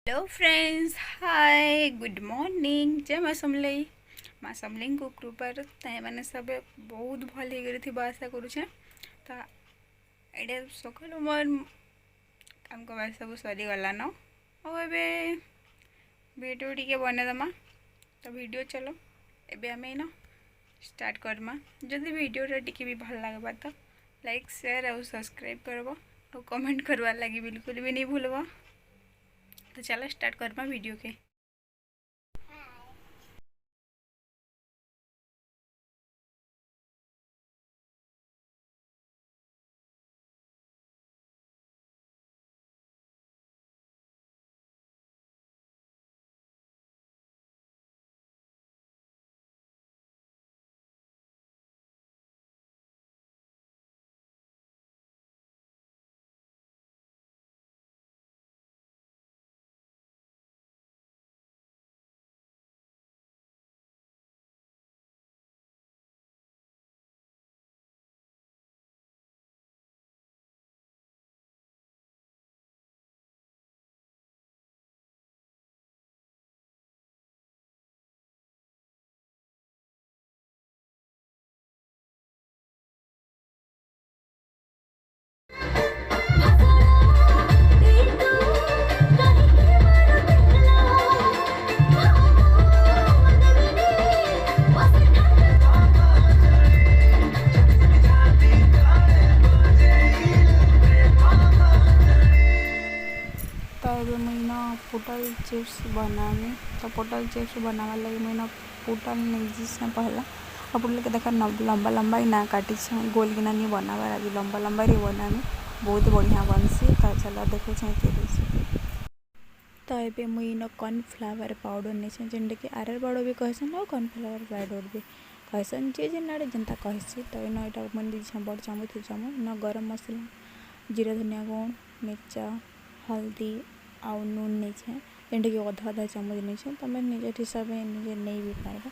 Hello friends, हाय, good morning. जय माँ समलेई को कृपार ताई मैंने सब बहुत भल हो आशा करुचे। तो ये सकाल मोर काम कबार सब सरीगलान आबे भिडियो टी बनईदमा। तो वीडियो चलो एबे आम ना स्टार्ट करमा। जदि वीडियोटा टी भी भल लगवा तो लाइक शेयर और सब्सक्राइब करब और कमेंट करवा लगी बिल्कुल भी नहीं भूलब। तो चलो स्टार्ट करमा वीडियो के। तो ये मुझे पोटल चिप्स बनानी। तो पोटल चिप्स बनावा लगे मुझे पोटल नहीं से पहला और पोटल के देखा लंबा लंबा ही ना काटी गोल किना नहीं बनावा आज लंबा लंबा ही बनानी बहुत बढ़िया बनसी। तो चलो देखो रेसिपी। तो ये मुझे कॉर्नफ्लावर पाउडर नहीं जेनटा कि आरआर पाउडर भी कहसन और कॉर्नफ्लावर पाउडर भी कहसन जे जेनाड़े जेनता कहसी। तो यहाँ यहाँ मैंने बड़ चामच ना गरम मसला जीरा धनिया गुण मिर्चा हल्दी आउ नून नहीं जेनटा कि अधा अधा चामच नहीं तुम निज हिसाब से निजे नहीं भी पार।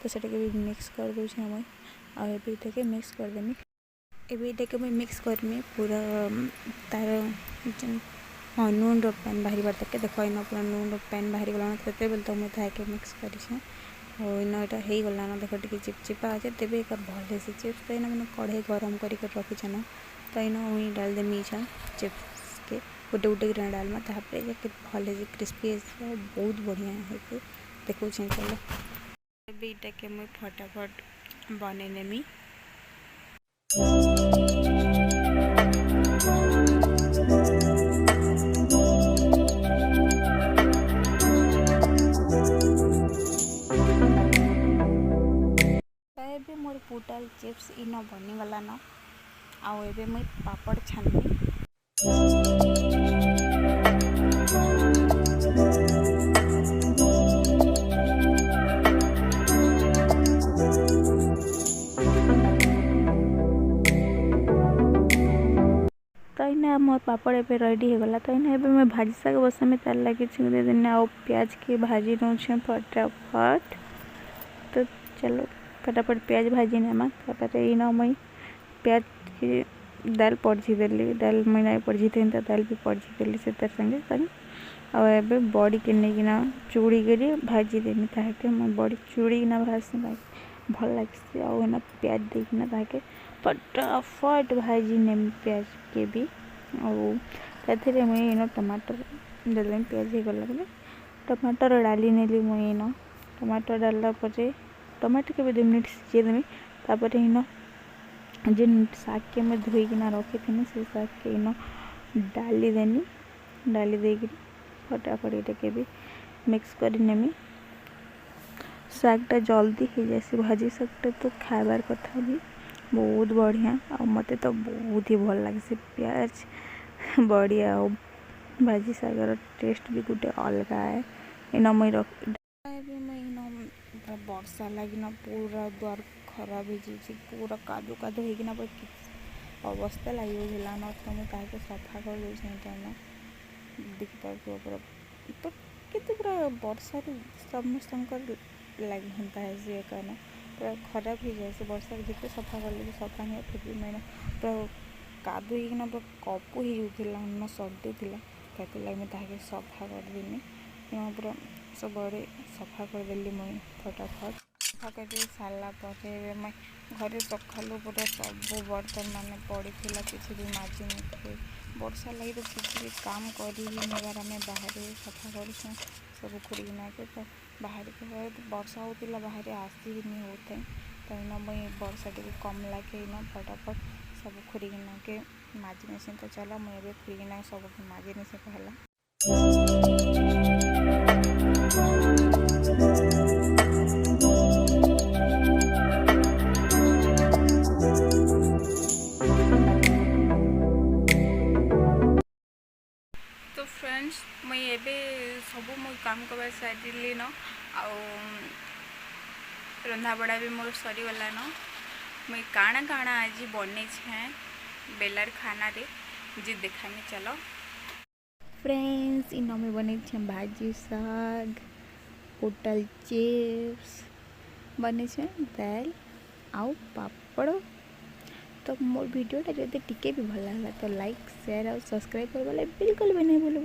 तो से भी मिक्स कर दूचे मुई आगे मिक्स करदेमी। एबे मुई मिक्स करमी पूरा तार हाँ नून पैन बाहर तक देख इन पूरा नून पैन बाहर गलान से तो मुझे के मिक्स कर इन यहाँ हो गलान देख टी चिपचिपा अच्छे तेज एक भल से चिप्स। तो इन मैंने कढ़ाई गरम कर रखीन। तो इन मुई डाल देमी चिप्स के गोटे गोटे गिरा डालमा तापर भल से क्रिस्पी बहुत बढ़िया है देखो। चलो बीटा के मुई फटाफट बने नेमी। मोर पोटल चिप्स इन बनीगलान आउ मुई पापड़ छानमी। तो इना मोर पापड़ एबे रेडी हो गला। तो इना एबे मैं भाजी साग बसामी तार लगे दिन आ प्याज के भाजी नौछे फटाफट। तो चलो फटाफट प्याज भाजी नेमा। तापर इना मुई प्याज की दाल पड़झी देली दाल मुई नहीं पड़झी थी तो दाल भी पड़झी देली से तार संगे संगे आबे बड़ी के नेकिना चूड़ी करी भाजी देमी ताके मैं बड़ी चूड़ी किना भाजसी भल लगे आना प्याज देकिना ताके फटाफट भाजी नेमी प्याज के भी और मुई इन टमाटर डाल प्याज हो गला टमाटर डाली नेली मुई इन टमाटर डालला पर टमाटर के भी 2 मिनट सिझेदेमी। तापर इन जेन शाग के मैं धोईकिना रखी थी से शाग के इन डाली देनी डाली देगी फटाफट ये के भी मिक्स कर नेमी। शागटा जल्दी हो जाए भाजी शागटा तो खाबार कथा भी बहुत बढ़िया और मत तो बहुत ही भल लगे प्याज बढ़िया और भाजी शागर टेस्ट भी गोटे अलग है। इन मुई रख वर्षा लगी पूरा द्वार खराब हो पूरा कादु कादु होना अवस्था लगे ना। तो मुझे सफा कर दूसरा देखिपार पूरा तो कितने पूरा वर्षा समस्त लगे हेंता है सी कहना पूरा खराब हो जाए वर्षा जिते सफा कले भी सफा नहीं फिर भी मैंने पूरा कादु होना पूरा कपु हो सर्दी थी कति मुझे ताके सफा करदेनी पूरा सबड़े सफा करदेली मुई फटाफट सफा कर सारा पर मैं घरे सकालू पूरा सब बर्तन मान पड़ी किसी भी माजी नहीं वर्षा लगी तो किसी भी काम कर आम बाहर सफा कर सब खुड़ना के तो बाहर के वर्षा होता बाहर आसी नहीं होता तो इना मुई वर्षा टी कम लगे इना फटाफट सब खुड़ना के माजी नहीं तो चला मुझे खुड़ना सब माजी नहीं पहला तो फ्रेंड्स मुई एबे सब मुई काम करवा सारी न आउ रंधा बड़ा भी मोर सरीगला न मुई काଣା काଣା आज बने बेलार खाना रे जी देखामी चलो फ्रेंड्स इन में बने भाजी साग पोटल चिप्स बने दाल आउ पापड़ तो मोर वीडियोटा जब टिके भी भल लगा तो लाइक शेयर और सब्सक्राइब करवा बिल्कुल भी नहीं भूल।